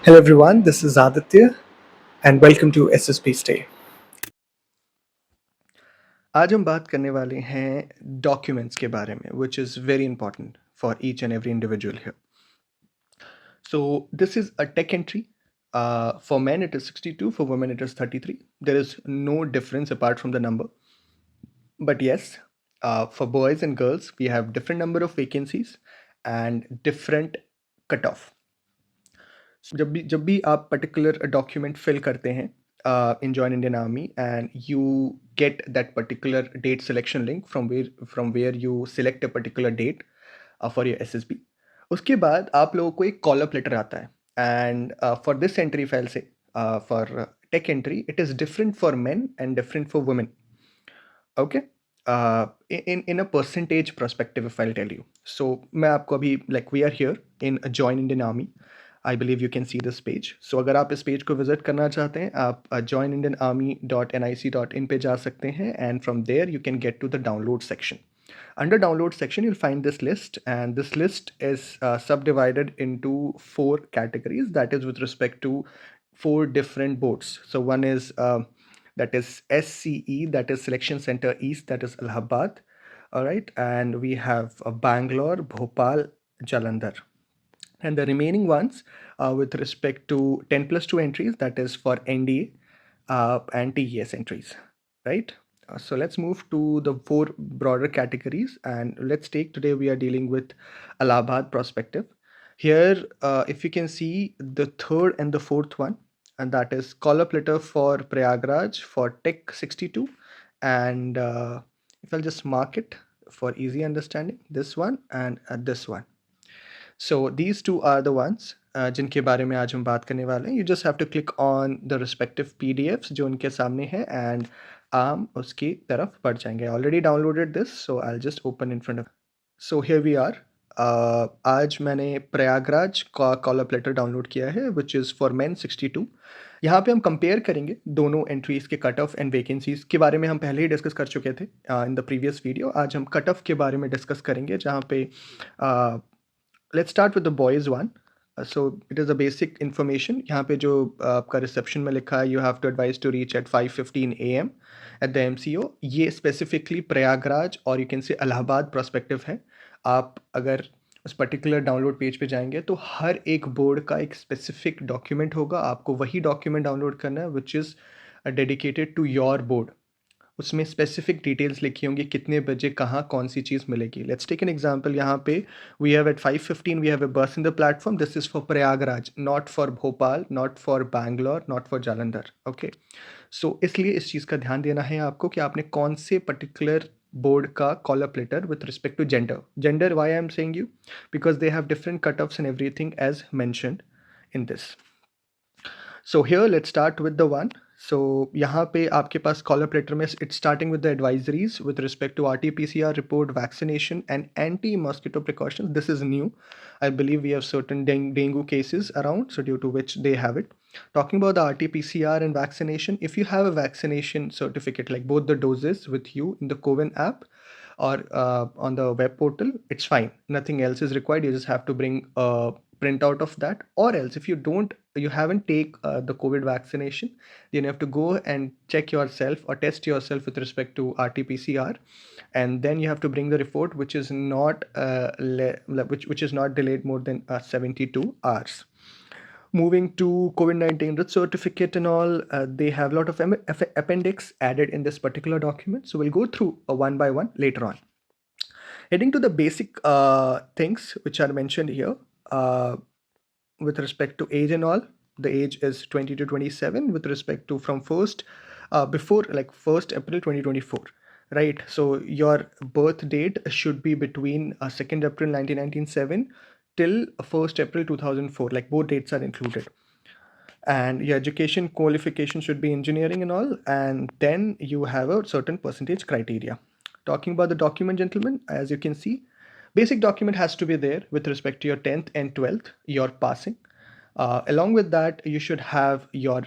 Hello everyone, this is Aditya and welcome to SSB Stay. आज हम बात करने वाले हैं डॉक्यूमेंट्स के बारे में which is very important for each and every individual here. So this is a tech entry. For men it is 62, for women it is 33. There is no difference apart from the number. But yes, for boys and girls we have different number of vacancies and different cutoff. जब भी आप particular document fill करते हैं in join Indian Army and you get that particular date selection link from where you select a particular date for your SSB. उसके बाद आप लोगों को एक कॉल अप लेटर आता है and for this entry file से for tech entry it is different for men and different for women. Okay. In a percentage perspective if I'll tell you. So मैं आपको अभी like we are here in join Indian Army. I believe you can see this page. So अगर आप इस page को visit करना चाहते हैं आप joinindianarmy.nic.in पे जा सकते हैं and from there you can get to the download section. Under download section you'll find this list and this list is subdivided into 4 categories, that is with respect to 4 different boards. So one is that is SCE, that is Selection Center East, that is Allahabad. All right, and we have Bangalore, Bhopal, Jalandhar. And the remaining ones with respect to 10 plus 2 entries, that is for NDA and TES entries, right? So let's move to the 4 broader categories and let's take today we are dealing with Allahabad prospective. Here, if you can see the third and the fourth one, and that is call up letter for Prayagraj for Tech 62. And if I'll just mark it for easy understanding, this one and this one. So these two are the ones जिनके बारे में आज हम बात करने वाले हैं. You just have to click on the respective PDFs जो उनके सामने है and हम उसकी तरफ बढ़ जाएंगे. I already downloaded this, so I'll just open in front of. So here we are. आज मैंने प्रयागराज का कॉल अप लेटर डाउनलोड किया है विच इज़ फॉर मेन 62. यहाँ पे हम कंपेयर करेंगे दोनों एंट्रीज़ के कट ऑफ एंड वैकेंसीज़ के बारे में हम पहले ही डिस्कस कर चुके थे इन द प्रीवियस वीडियो. आज हम कट ऑफ के बारे में डिस्कस करेंगे जहाँ पे let's start with the boys one. So it is a basic information. यहाँ पे जो आपका रिसेप्शन में लिखा है you have to advise to reach at 5:15 AM at the MCO. ये specifically प्रयागराज और you can say Allahabad prospective है. आप अगर उस पर्टिकुलर डाउनलोड पेज पे जाएंगे तो हर एक बोर्ड का एक स्पेसिफिक डॉक्यूमेंट होगा. आपको वही डॉक्यूमेंट डाउनलोड करना है which is dedicated to your board. उसमें स्पेसिफिक डिटेल्स लिखी होंगी कितने बजे कहाँ कौन सी चीज़ मिलेगी. Let's take an example. यहाँ पे we have at 5:15 we have a bus in the platform. This is for Prayagraj, not for Bhopal, not for Bangalore, not for Jalandhar. Okay, so इसलिए इस चीज़ का ध्यान देना है आपको कि आपने कौन से पर्टिकुलर बोर्ड का call up letter with respect to gender. Why I am saying you because they have different cut offs and everything as mentioned in this. So here let's start with the one. सो यहाँ पे आपके पास call up letter में it's starting with the advisories with respect to RT-PCR report, vaccination and anti mosquito precautions. This is new. I believe we have certain dengue cases around, so due to which they have it. Talking about the RT-PCR and vaccination, if you have a vaccination certificate like both the doses with you in the CoWIN app or on the web portal, it's fine. Nothing else is required. You just have to bring a printout of that, or else if you haven't take the COVID vaccination, then you have to go and check yourself or test yourself with respect to RT-PCR, and then you have to bring the report which is not which is not delayed more than 72 hours. Moving to COVID-19 birth certificate and all, they have a lot of appendix added in this particular document, so we'll go through one by one later on. Heading to the basic things which are mentioned here. With respect to age and all, the age is 20 to 27 with respect to from before like 1st April 2024, right? So your birth date should be between 2nd April 1997 till 1st April 2004, like both dates are included. And your education qualification should be engineering and all, and then you have a certain percentage criteria. Talking about the document, gentlemen, as you can see, basic document has to be there with respect to your 10th and 12th, your passing. Along with that, you should have your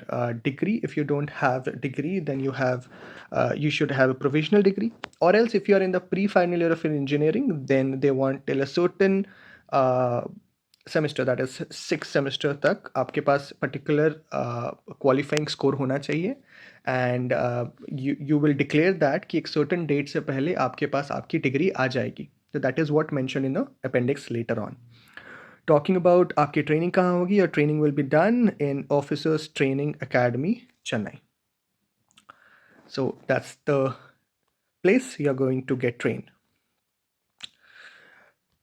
degree. If you don't have a degree, then you should have a provisional degree. Or else, if you are in the pre-final year of engineering, then they want till a certain semester, that is 6 semester तक आपके पास particular qualifying score होना चाहिए, and you will declare that कि एक certain date से पहले आपके पास आपकी डिग्री आ जाएगी. तो that is what mention in the appendix later on. Talking about आपकी ट्रेनिंग कहाँ होगी, और training will be done in officers training academy Chennai. So that's the place you're going to get trained.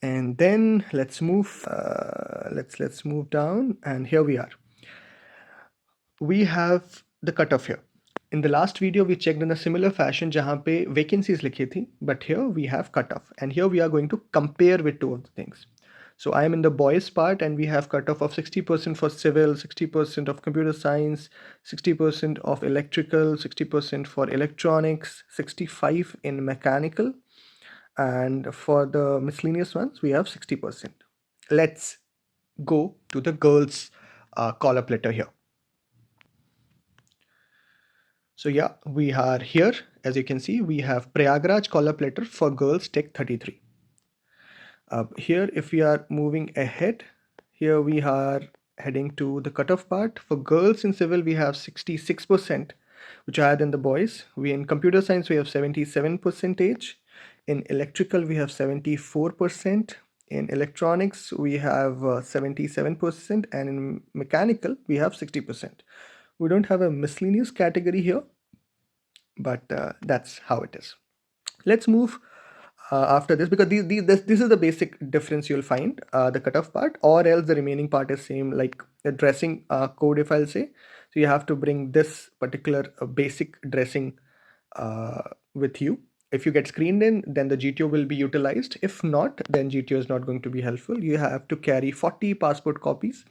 And then let's move down, and here we are. We have the cutoff here. In the last video we checked in a similar fashion जहाँ पे vacancies लिखी थी, but here we have cutoff, and here we are going to compare with two of the things. So I am in the boys part, and we have cutoff of 60% for civil, 60% of computer science, 60% of electrical, 60% for electronics, 65 in mechanical, and for the miscellaneous ones we have 60%. Let's go to the girls call-up letter here. So yeah, we are here. As you can see, we have Prayagraj call-up letter for girls Tech 33. Here, if we are moving ahead, here we are heading to the cutoff part. For girls in civil, we have 66%, which are higher than the boys. In computer science, we have 77%. In electrical, we have 74%. In electronics, we have 77%. And in mechanical, we have 60%. We don't have a miscellaneous category here, but that's how it is. Let's move after this, because this is the basic difference you'll find, the cutoff part, or else the remaining part is same, like the dressing code, if I'll say. So you have to bring this particular basic dressing with you. If you get screened in, then the GTO will be utilized. If not, then GTO is not going to be helpful. You have to carry 40 passport copies.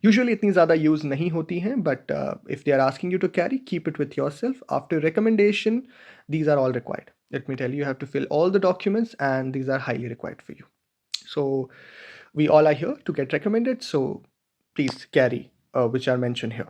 Usually इतनी ज़्यादा use नहीं होती हैं, but if they are asking you to carry, keep it with yourself. After recommendation, these are all required. Let me tell you, you have to fill all the documents, and these are highly required for you. So we all are here to get recommended, so please carry which are mentioned here.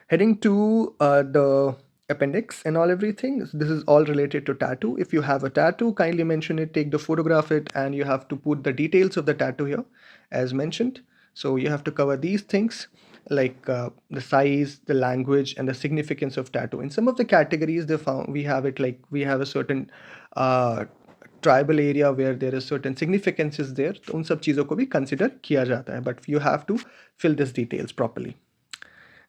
Heading to the appendix and all everything, this is all related to tattoo. If you have a tattoo, kindly mention it, take the photograph it, and you have to put the details of the tattoo here as mentioned. So you have to cover these things, like the size, the language, and the significance of tattoo. In some of the categories we have it like we have a certain tribal area where there is certain significances there, तो उन सब चीज़ों को भी consider किया जाता है, but you have to fill these details properly.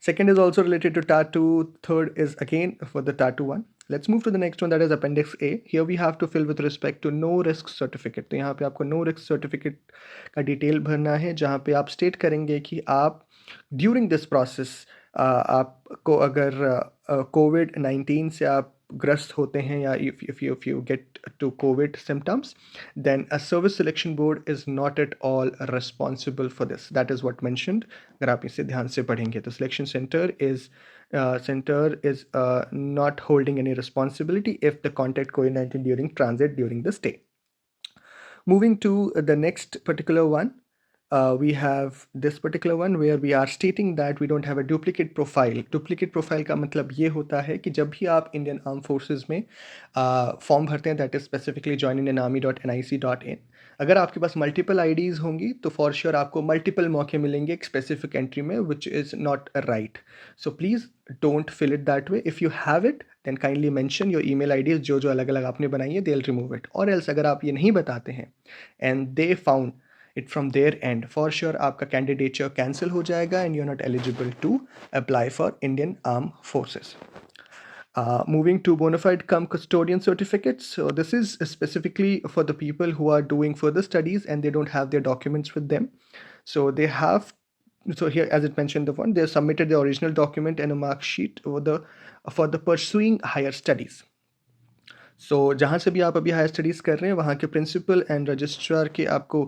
Second is also related to tattoo. Third is again for the tattoo one. Let's move to the next one, that is Appendix A. Here we have to fill with respect to no risk certificate. तो यहाँ पे आपको no risk certificate का detail भरना है, जहाँ पे आप स्टेट करेंगे कि आप ड्यूरिंग दिस प्रोसेस आपको अगर कोविड-19 से आप ग्रस्त होते हैं, या if you get to COVID symptoms, then a service selection board is not at all responsible for this. That is what mentioned. अगर आप इसे ध्यान से पढ़ेंगे तो selection center is not holding any responsibility if the contact COVID-19 during transit during the stay. Moving to the next particular one, we have this particular one where we are stating that we don't have a duplicate profile. Duplicate profile का मतलब ये होता है कि जब भी आप Indian Armed Forces में फॉर्म भरते हैं, that is specifically joininarmy.nic.in, अगर आपके पास मल्टीपल आईडीज़ होंगी तो फॉर श्योर आपको मल्टीपल मौके मिलेंगे एक स्पेसिफिक एंट्री में, which is not right. So please don't fill it that way. If you have it, then kindly mention your email IDs जो अलग अलग आपने बनाई है, दे विल रिमूव इट. और एल्स अगर आप ये नहीं बताते हैं and they found it from their end, for sure आपका candidature cancel हो जाएगा and you're not eligible to apply for Indian Armed Forces. Moving to bona fide cum custodian certificates. So this is specifically for the people who are doing further studies and they don't have their documents with them. So they have, so here as it mentioned the one, they have submitted the original document and a mark sheet for the pursuing higher studies. सो जहाँ से भी आप अभी higher studies कर रहे हैं, वहाँ के प्रिंसिपल एंड रजिस्ट्रार के आपको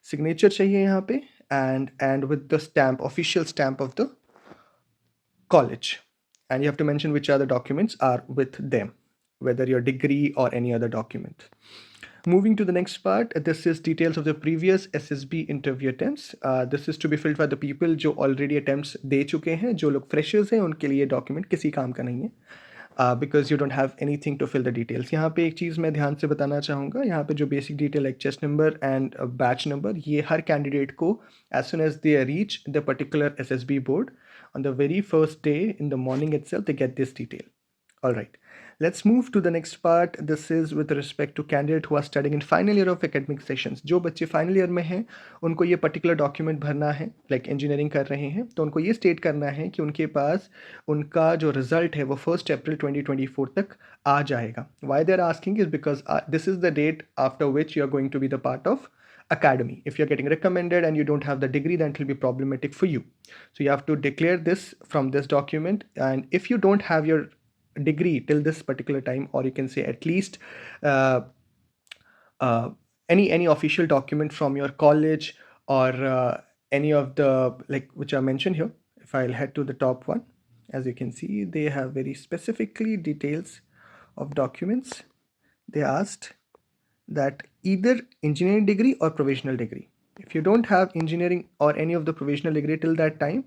सिग्नेचर चाहिए यहाँ पे, and with the stamp, official stamp of the college, and you have to mention which are the documents are with them, whether your degree or any other document. Moving to the next part, this is details of the previous SSB interview attempts. This is to be filled by the people जो already attempts दे चुके हैं. जो लोग freshers हैं उनके लिए document किसी काम का नहीं है. Because you don't have anything to fill the details. यहाँ पे एक चीज़ मैं ध्यान से बताना चाहूँगा, यहाँ पे जो basic detail like chest number and batch number, ये हर कैंडिडेट को as soon as they reach the particular SSB board on the very first day in the morning itself, they get this detail. All right, let's move to the next part. This is with respect to candidate who are studying in final year of academic sessions. जो बच्चे final year में हैं उनको ये particular document भरना है, like engineering कर रहे हैं तो उनको ये स्टेट करना है कि उनके पास उनका जो रिजल्ट है वो 1 अप्रैल 2024 तक आ जाएगा. Why they are asking is because this is the date after which you are going to be the part of academy. If you're getting recommended and you don't have the degree, then it will be problematic for you. So you have to declare this from this document, and if you don't have your degree till this particular time, or you can say at least uh, any official document from your college or any of the like which are mentioned here. If I'll head to the top one, as you can see, they have very specifically details of documents. They asked that either engineering degree or provisional degree. If you don't have engineering or any of the provisional degree till that time,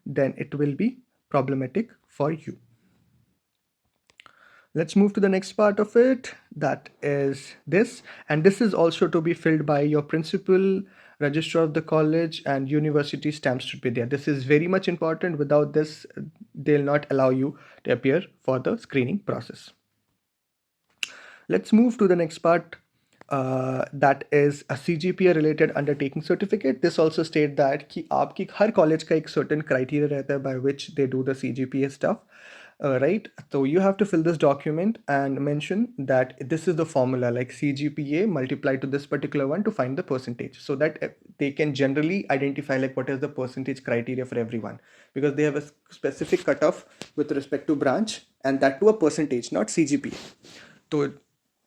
then it will be problematic for you. Let's move to the next part of it. That is this, and this is also to be filled by your principal, registrar of the college, and university stamps should be there. This is very much important. Without this, they'll not allow you to appear for the screening process. Let's move to the next part. That is a CGPA related undertaking certificate. This also state that कि आपकी हर college का एक certain criteria रहता है by which they do the CGPA stuff. Right, so you have to fill this document and mention that this is the formula, like CGPA multiplied to this particular one to find the percentage, so that they can generally identify like what is the percentage criteria for everyone, because they have a specific cutoff with respect to branch, and that to a percentage, not CGPA. तो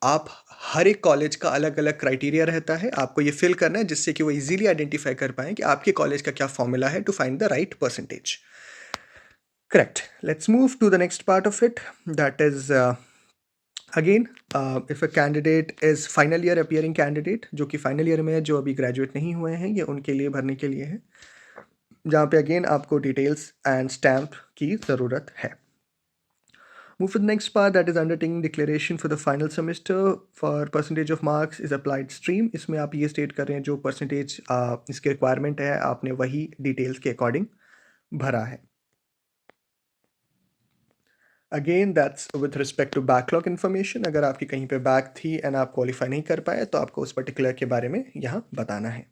आप हर एक college का अलग अलग criteria रहता है, आपको ये फिल करना है जिससे कि वो इजीली आइडेंटिफाई कर पाएँ कि आपके कॉलेज का क्या फॉर्मूला है to find the right percentage. Correct. Let's move to the next part of it. That is again, if a candidate is final year appearing candidate, जो कि final year में है, जो अभी graduate नहीं हुए हैं, ये उनके लिए भरने के लिए है, जहाँ पे again आपको details and stamp की ज़रूरत है. Move to the next part, that is undertaking declaration for the final semester for percentage of marks is applied stream. इसमें आप ये state कर रहे हैं जो percentage इसके requirement है, आपने वही details के according भरा है. Again, that's with respect to backlog information. अगर आपकी कहीं पे बैक थी एंड आप क्वालिफाई नहीं कर पाए तो आपको उस पर्टिकुलर के बारे में यहाँ बताना है.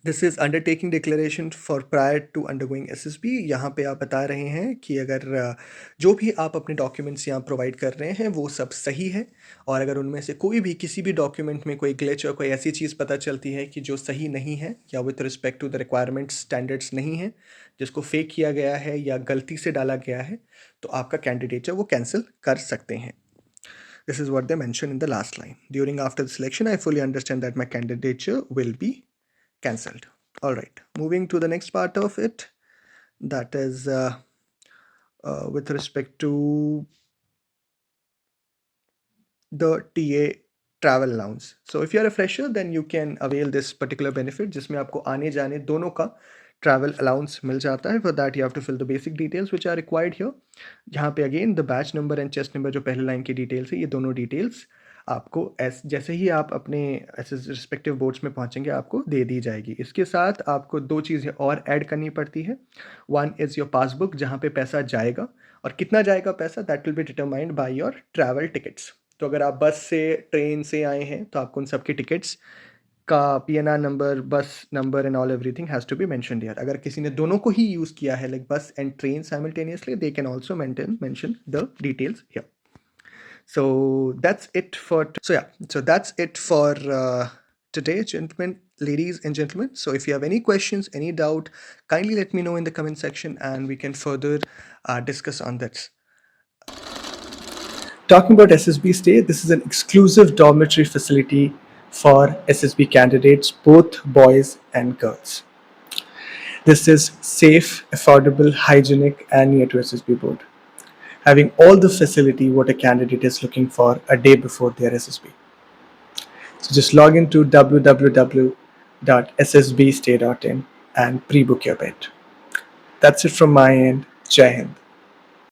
This is undertaking declaration for prior to undergoing SSB. यहाँ पे आप बता रहे हैं कि अगर जो भी आप अपने डॉक्यूमेंट्स यहाँ प्रोवाइड कर रहे हैं वो सब सही है, और अगर उनमें से कोई भी किसी भी डॉक्यूमेंट में कोई ग्लिच और कोई ऐसी चीज़ पता चलती है कि जो सही नहीं है या with respect to the requirement standards नहीं है, जिसको फेक किया गया है या गलती से डाला गया है, तो आपका कैंडिडेट वो कैंसिल कर सकते हैं. This is what they mentioned in the last line. During after the selection, I fully understand that my candidature will be cancelled. All right, moving to the next part of it, that is with respect to the TA travel allowance. So if you are a fresher, then you can avail this particular benefit, जिसमें आपको आने जाने दोनों का travel allowance मिल जाता है. For that you have to fill the basic details which are required here. यहाँ पे again the batch number and chest number जो पहले लाइन की details है, ये दोनों details आपको जैसे ही आप अपने रिस्पेक्टिव बोर्ड्स में पहुंचेंगे आपको दे दी जाएगी. इसके साथ आपको दो चीज़ें और ऐड करनी पड़ती है. वन इज़ योर पासबुक, जहाँ पे पैसा जाएगा, और कितना जाएगा पैसा that will be determined by your travel tickets. तो अगर आप बस से ट्रेन से आए हैं तो आपको उन सब के टिकट्स का PNR number, bus number and all everything has to be mentioned here. अगर किसी ने दोनों को ही यूज़ किया है, लाइक बस and train simultaneously, they can also mention the details here. So that's it for today, gentlemen, ladies and gentlemen. So if you have any questions, any doubt, kindly let me know in the comment section and we can further discuss on that. Talking about SSB Stay, this is an exclusive dormitory facility for SSB candidates, both boys and girls. This is safe, affordable, hygienic, and near to SSB board, having all the facility what a candidate is looking for a day before their SSB. So just log into www.ssbstay.in and pre-book your bed. That's it from my end. Jai Hind.